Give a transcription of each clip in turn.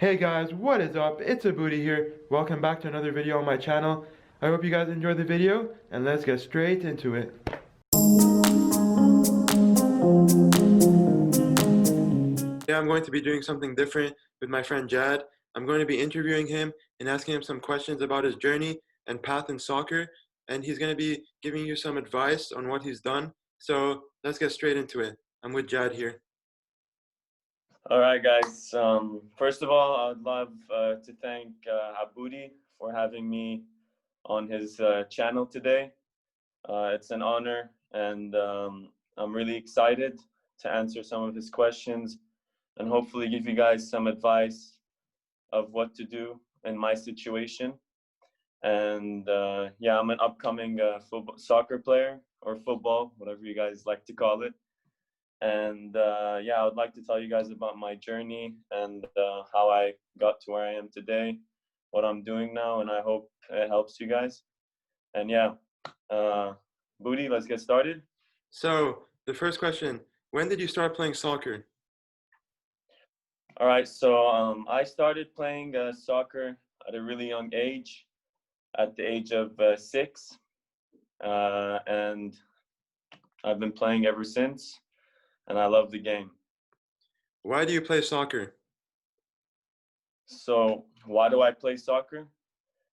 Hey guys, what is up? It's a Booty here. Welcome back to another video on my channel. I hope you guys enjoyed the video, and let's get straight into it. Yeah, I'm going to be doing something different with my friend Jad. I'm going to be interviewing him and asking him some questions about his journey and path in soccer, and he's going to be giving you some advice on what he's done. So let's get straight into it. I'm with Jad here. All right, guys. First of all, I'd love to thank Aboudi for having me on his channel today. It's an honor, and I'm really excited to answer some of his questions and hopefully give you guys some advice of what to do in my situation. And yeah, I'm an upcoming soccer player or football, whatever you guys like to call it. And yeah, I would like to tell you guys about my journey and how I got to where I am today, what I'm doing now, and I hope it helps you guys. And yeah, Booty, let's get started. So, the first question, when did you start playing soccer? All right, so I started playing soccer at a really young age, at the age of 6, and I've been playing ever since, and I love the game. Why do you play soccer? So why do I play soccer?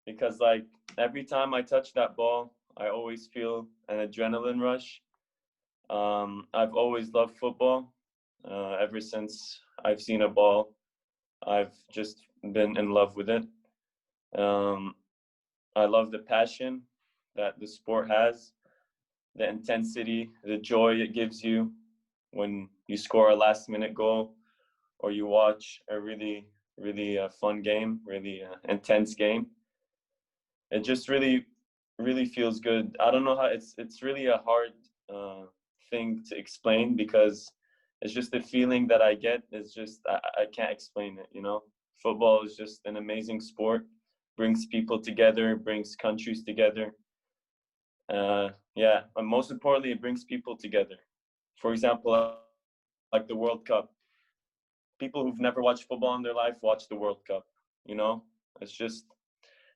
Because like every time I touch that ball, I always feel an adrenaline rush. I've always loved football. Ever since I've seen a ball, I've just been in love with it. Um, I love the passion that the sport has, the intensity, the joy it gives you when you score a last-minute goal or you watch a really fun game, really intense game. It just really feels good. I don't know how it's really a hard thing to explain because it's just the feeling that I get is just I can't explain it, you know. Football is just an amazing sport, brings people together, brings countries together. Yeah, and most importantly, it brings people together. For example, like the World Cup. People who've never watched football in their life watch the World Cup. You know, it's just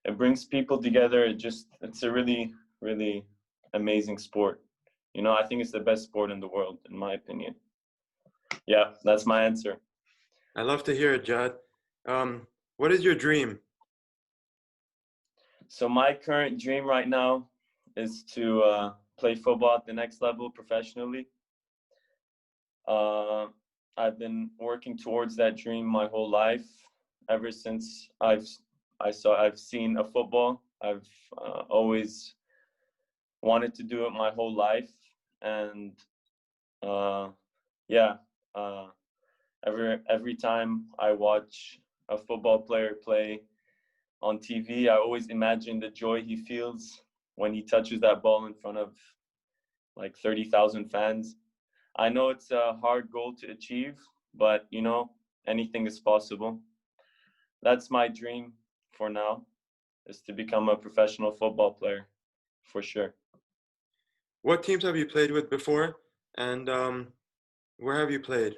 it brings people together. It's a really amazing sport. You know, I think it's the best sport in the world, in my opinion. Yeah, that's my answer. I love to hear it, Jad. What is your dream? So my current dream right now is to play football at the next level professionally. Uh, I've been working towards that dream my whole life. Ever since I've seen a football, I've always wanted to do it my whole life, and uh, yeah, uh, every time I watch a football player play on TV, I always imagine the joy he feels when he touches that ball in front of like 30,000 fans. I know it's a hard goal to achieve, but you know, anything is possible. That's my dream for now, is to become a professional football player, for sure. What teams have you played with before, and where have you played?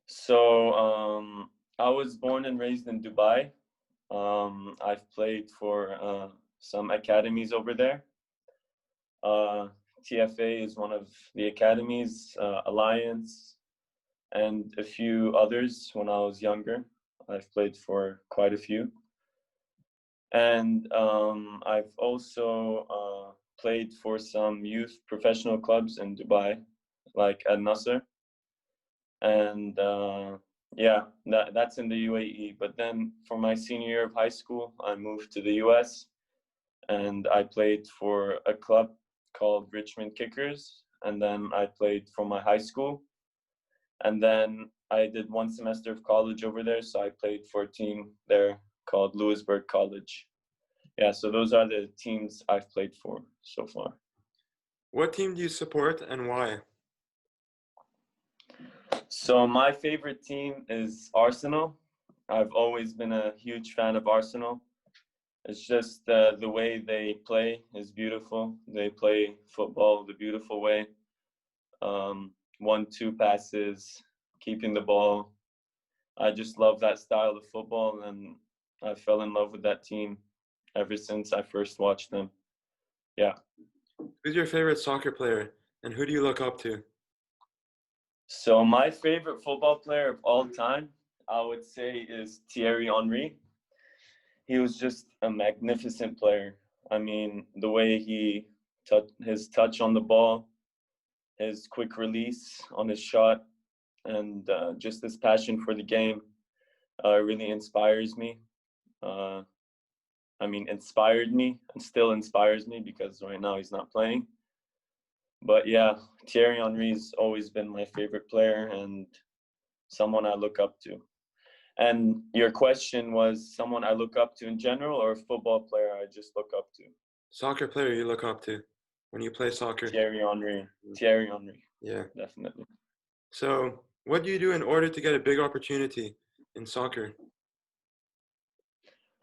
So I was born and raised in Dubai. I've played for some academies over there. Uh, TFA is one of the academies, Alliance, and a few others when I was younger. I've played for quite a few. And I've also played for some youth professional clubs in Dubai, like Al Nasser. And yeah, that's in the UAE. But then for my senior year of high school, I moved to the US and I played for a club called Richmond Kickers. And then I played for my high school. And then I did one semester of college over there. So I played for a team there called Lewisburg College. Yeah, so those are the teams I've played for so far. What team do you support and why? So my favorite team is Arsenal. I've always been a huge fan of Arsenal. It's just the way they play is beautiful. They play football the beautiful way. 1-2 passes, keeping the ball, I just love that style of football, and I fell in love with that team ever since I first watched them. Yeah. Who's your favorite soccer player, and who do you look up to? So my favorite football player of all time, I would say, is Thierry Henry. He was just a magnificent player. I mean, the way his touch on the ball, his quick release on his shot, and just his passion for the game really inspires me. Uh, inspired me and still inspires me because right now he's not playing. But yeah, Thierry Henry's always been my favorite player and someone I look up to. And your question was someone I look up to in general, or a football player I just look up to? Soccer player you look up to when you play soccer. Thierry Henry. Thierry Henry. Yeah. Definitely. So, what do you do in order to get a big opportunity in soccer?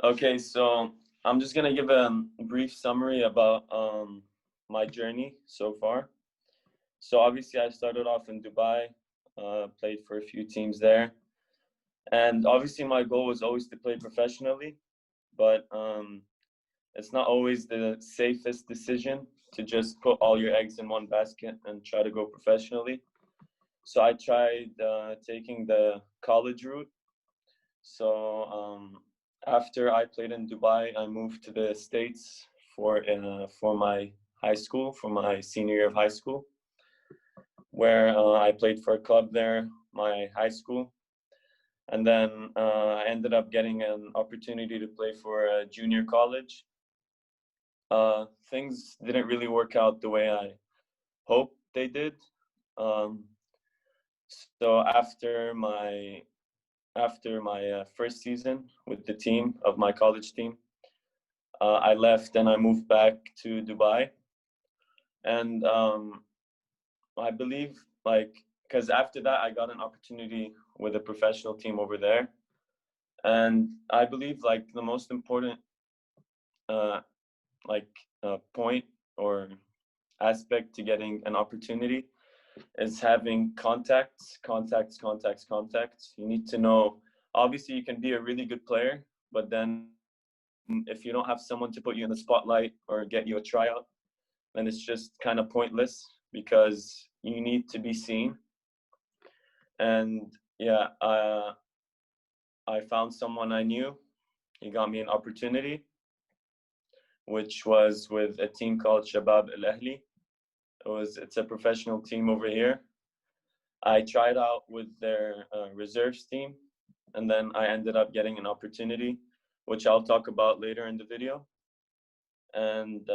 Okay, so I'm just gonna give a brief summary about my journey so far. So obviously I started off in Dubai, played for a few teams there. And obviously my goal was always to play professionally, but it's not always the safest decision to just put all your eggs in one basket and try to go professionally. So I tried taking the college route. So after I played in Dubai, I moved to the States for my high school, for my senior year of high school, where I played for a club there, my high school. And then I ended up getting an opportunity to play for a junior college. Things didn't really work out the way I hoped they did. Um, so after my first season with the team of my college team, I left and I moved back to Dubai. And I believe, like, because after that I got an opportunity with a professional team over there. And I believe, like, the most important uh, point or aspect to getting an opportunity is having contacts. You need to know, obviously you can be a really good player, but then if you don't have someone to put you in the spotlight or get you a tryout, then it's just kind of pointless because you need to be seen. And yeah, I found someone I knew. He got me an opportunity, which was with a team called Shabab Al Ahli. It's a professional team over here. I tried out with their reserves team, and then I ended up getting an opportunity, which I'll talk about later in the video. And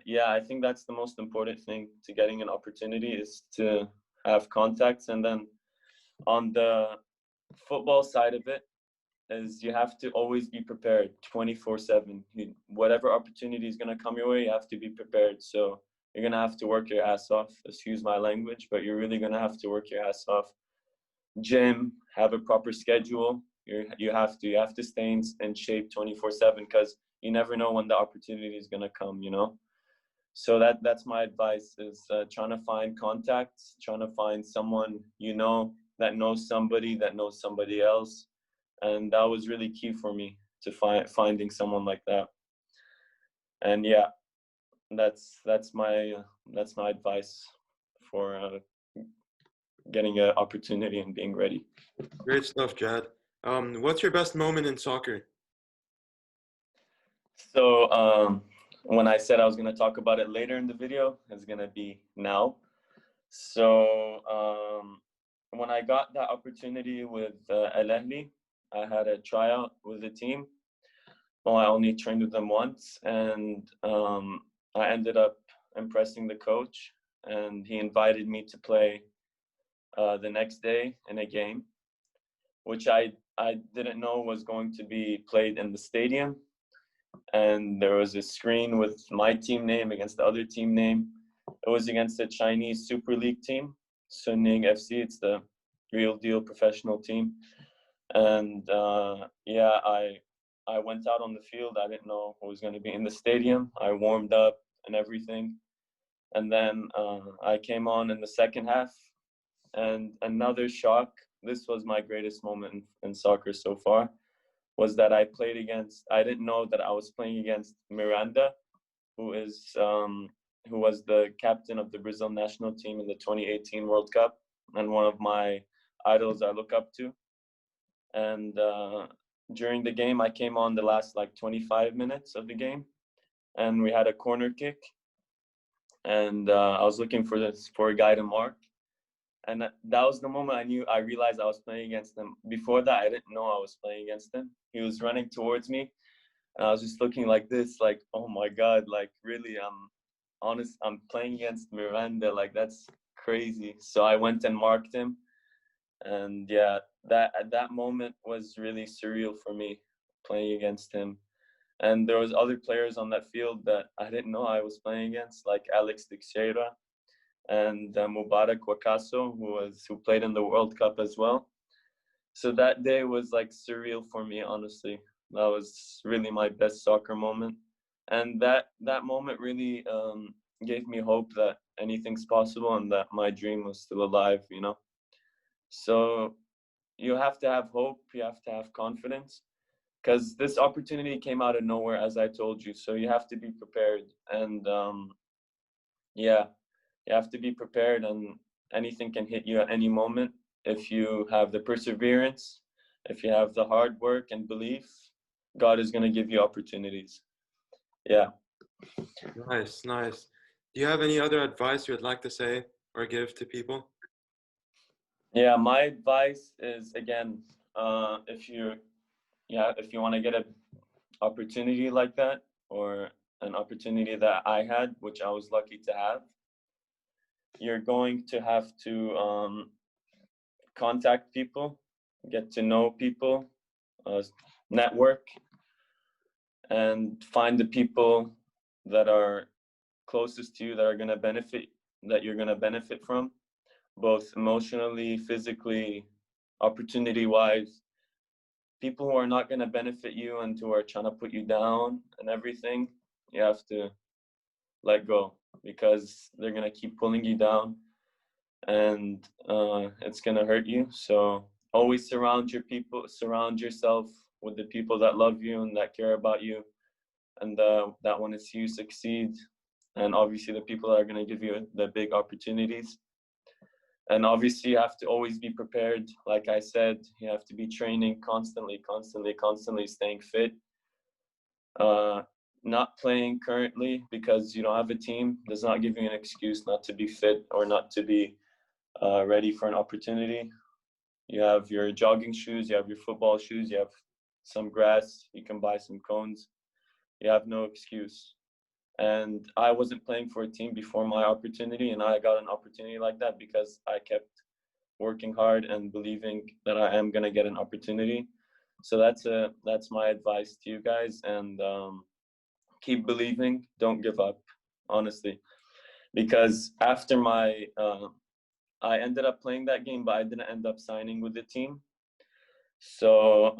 yeah, I think that's the most important thing to getting an opportunity, is to have contacts. And then on the football side of it, is you have to always be prepared 24/7. Whatever opportunity is going to come your way, you have to be prepared. So you're going to have to work your ass off, excuse my language, but you're really going to have to work your ass off. Gym, have a proper schedule. You have to stay in shape 24/7, because you never know when the opportunity is going to come, you know. So that's my advice, is trying to find contacts, trying to find someone, you know, that knows somebody else. And that was really key for me, to finding someone like that. And yeah, that's my advice for getting an opportunity and being ready. Great stuff, Jad. What's your best moment in soccer? So when I said I was going to talk about it later in the video, it's going to be now. So when I got that opportunity with Al Ahly, I had a tryout with the team. Well, I only trained with them once, and I ended up impressing the coach, and he invited me to play the next day in a game, which I didn't know was going to be played in the stadium. And there was a screen with my team name against the other team name. It was against the Chinese Super League team, Suning FC. It's the real deal professional team. And yeah, I went out on the field. I didn't know who was going to be in the stadium. I warmed up and everything. And then I came on in the second half. And another shock this was my greatest moment in soccer so far, was that I didn't know that I was playing against Miranda, who was the captain of the Brazil national team in the 2018 World Cup, and one of my idols I look up to. And during the game, I came on the last like 25 minutes of the game, and we had a corner kick, and I was looking for a guy to mark, and that was the moment I realized I was playing against him. Before that, I didn't know I was playing against him. He was running towards me, and I was just looking like this, like, oh my God, like really, I'm playing against Miranda, like that's crazy. So I went and marked him, and yeah, that moment was really surreal for me, playing against him. And there was other players on that field that I didn't know I was playing against, like Alex Teixeira and Mubarak Wakaso, who played in the World Cup as well. So that day was like surreal for me, honestly. That was really my best soccer moment, and that moment really gave me hope that anything's possible and that my dream was still alive. So you have to have hope. You have to have confidence, because this opportunity came out of nowhere, as I told you. So you have to be prepared, and yeah, you have to be prepared, and anything can hit you at any moment. If you have the perseverance, if you have the hard work and belief, God is going to give you opportunities. Yeah. Nice, nice. Do you have any other advice you would like to say or give to people? Yeah, my advice is, again, if you want to get an opportunity like that, or an opportunity that I had, which I was lucky to have, you're going to have to contact people, get to know people, network, and find the people that are closest to you that you're going to benefit from, both emotionally, physically, opportunity wise. People who are not going to benefit you and who are trying to put you down and everything, you have to let go, because they're going to keep pulling you down, and it's going to hurt you. So always surround yourself with the people that love you and that care about you, and that want to see you succeed. And obviously the people that are going to give you the big opportunities. And obviously you have to always be prepared. Like I said, you have to be training constantly, staying fit. Not playing currently because you don't have a team does not give you an excuse not to be fit or not to be ready for an opportunity. You have your jogging shoes, you have your football shoes, you have some grass, you can buy some cones. You have no excuse. And I wasn't playing for a team before my opportunity, and I got an opportunity like that because I kept working hard and believing that I am going to get an opportunity. So that's my advice to you guys, and keep believing, don't give up, honestly. Because after I ended up playing that game, but I didn't end up signing with the team. So,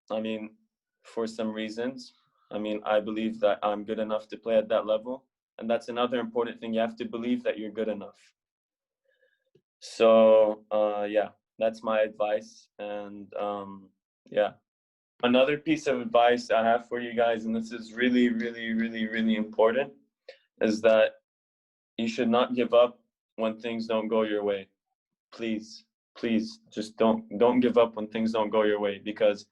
I mean, for some reasons, I believe that I'm good enough to play at that level. And that's another important thing. You have to believe that you're good enough. So, yeah, that's my advice. And yeah, another piece of advice I have for you guys, and this is really, really, really, really important, is that you should not give up when things don't go your way. Please, please, just don't give up when things don't go your way, because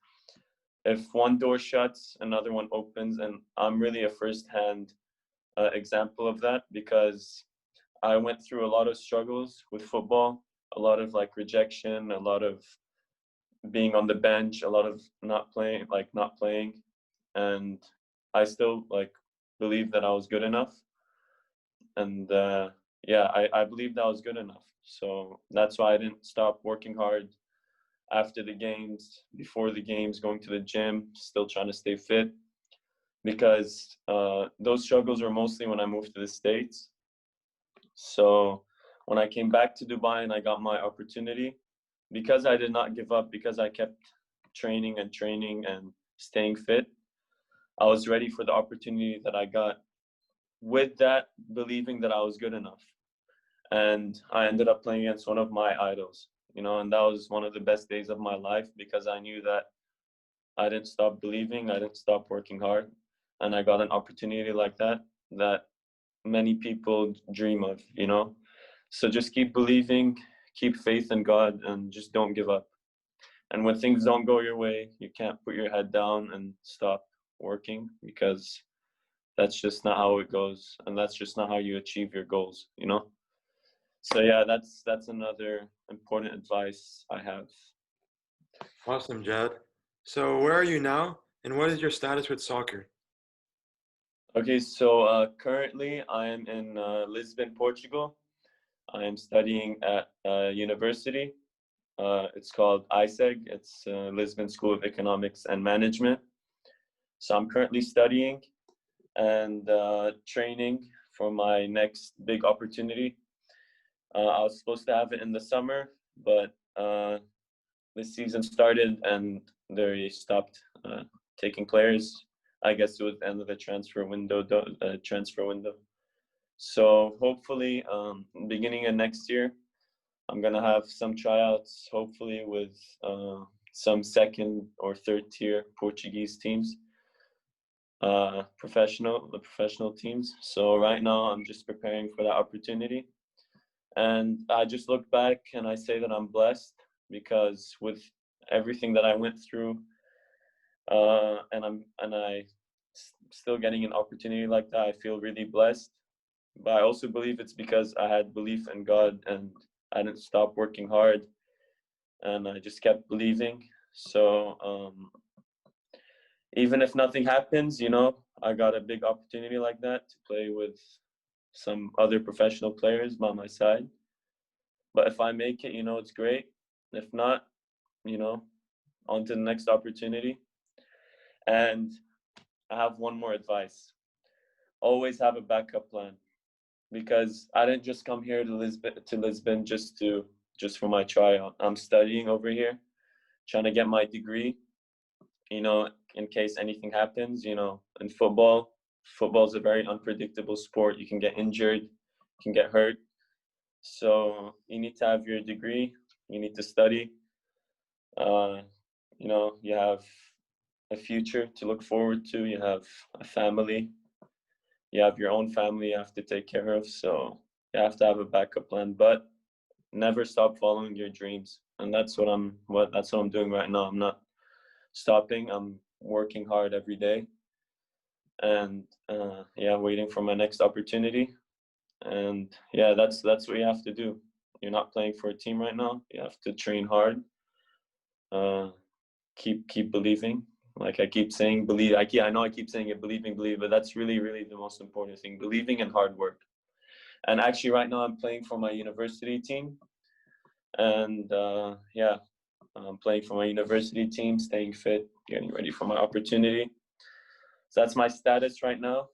if one door shuts, another one opens. And I'm really a firsthand example of that, because I went through a lot of struggles with football, a lot of like rejection, a lot of being on the bench, a lot of not playing. And I still like believed that I was good enough. And yeah, I believed I was good enough. So that's why I didn't stop working hard after the games, before the games, going to the gym, still trying to stay fit, because those struggles were mostly when I moved to the States. So when I came back to Dubai and I got my opportunity, because I did not give up, because I kept training and staying fit, I was ready for the opportunity that I got, with that believing that I was good enough. and I ended up playing against one of my idols, and that was one of the best days of my life because I knew that I didn't stop believing, I didn't stop working hard, and I got an opportunity like that many people dream of. So just keep believing, keep faith in God, and just don't give up. And when things don't go your way, you can't put your head down and stop working because that's just not how it goes, and that's just not how you achieve your goals. So yeah, that's another important advice I have. Awesome, Jad. So where are you now, and what is your status with soccer? Okay, so currently I am in Lisbon, Portugal. I am studying at university. It's called ISEG. It's Lisbon School of Economics and Management. So I'm currently studying and training for my next big opportunity. I was supposed to have it in the summer, but this season started and they stopped taking players. I guess it was the end of the transfer window. So hopefully, beginning of next year, I'm gonna have some tryouts. Hopefully, with some second or third tier Portuguese teams, the professional teams. So right now, I'm just preparing for that opportunity, and I just look back and I say that I'm blessed because with everything that I went through, and I still getting an opportunity like that, I feel really blessed. But I also believe it's because I had belief in God and I didn't stop working hard and I just kept believing. So even if nothing happens, I got a big opportunity like that to play with some other professional players by my side. But if I make it, it's great. If not, you know, on to the next opportunity. And I have one more advice. Always have a backup plan because I didn't just come here to Lisbon just for my tryout. I'm studying over here, trying to get my degree, in case anything happens, in football's a very unpredictable sport. You can get injured, you can get hurt. So you need to have your degree, you need to study. You have a future to look forward to, you have a family, you have your own family you have to take care of. So you have to have a backup plan, but never stop following your dreams. And that's what I'm doing right now. I'm not stopping. I'm working hard every day, and waiting for my next opportunity. And yeah, that's what you have to do. You're not playing for a team right now. You have to train hard. Keep believing. Like I keep saying, believe. I know I keep saying it, believing, believe, but that's really, really the most important thing: believing and hard work. And actually, right now, I'm playing for my university team, and I'm playing for my university team, staying fit, getting ready for my opportunity. So that's my status right now.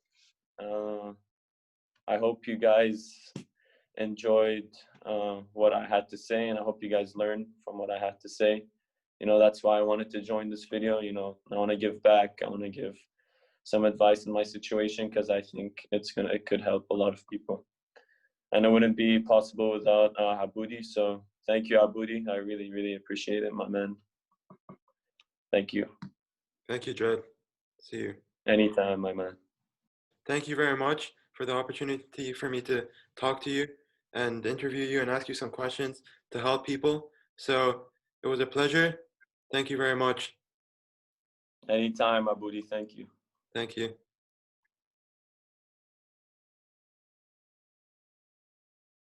I hope you guys enjoyed what I had to say, and I hope you guys learned from what I had to say. That's why I wanted to join this video. I want to give back. I want to give some advice in my situation because I think it could help a lot of people. And it wouldn't be possible without Aboudi. So thank you, Aboudi. I really, really appreciate it, my man. Thank you. Thank you, Jad. See you. Anytime, my man. Thank you very much for the opportunity for me to talk to you and interview you and ask you some questions to help people. So it was a pleasure. Thank you very much. Anytime, Aboudi. Thank you. Thank you.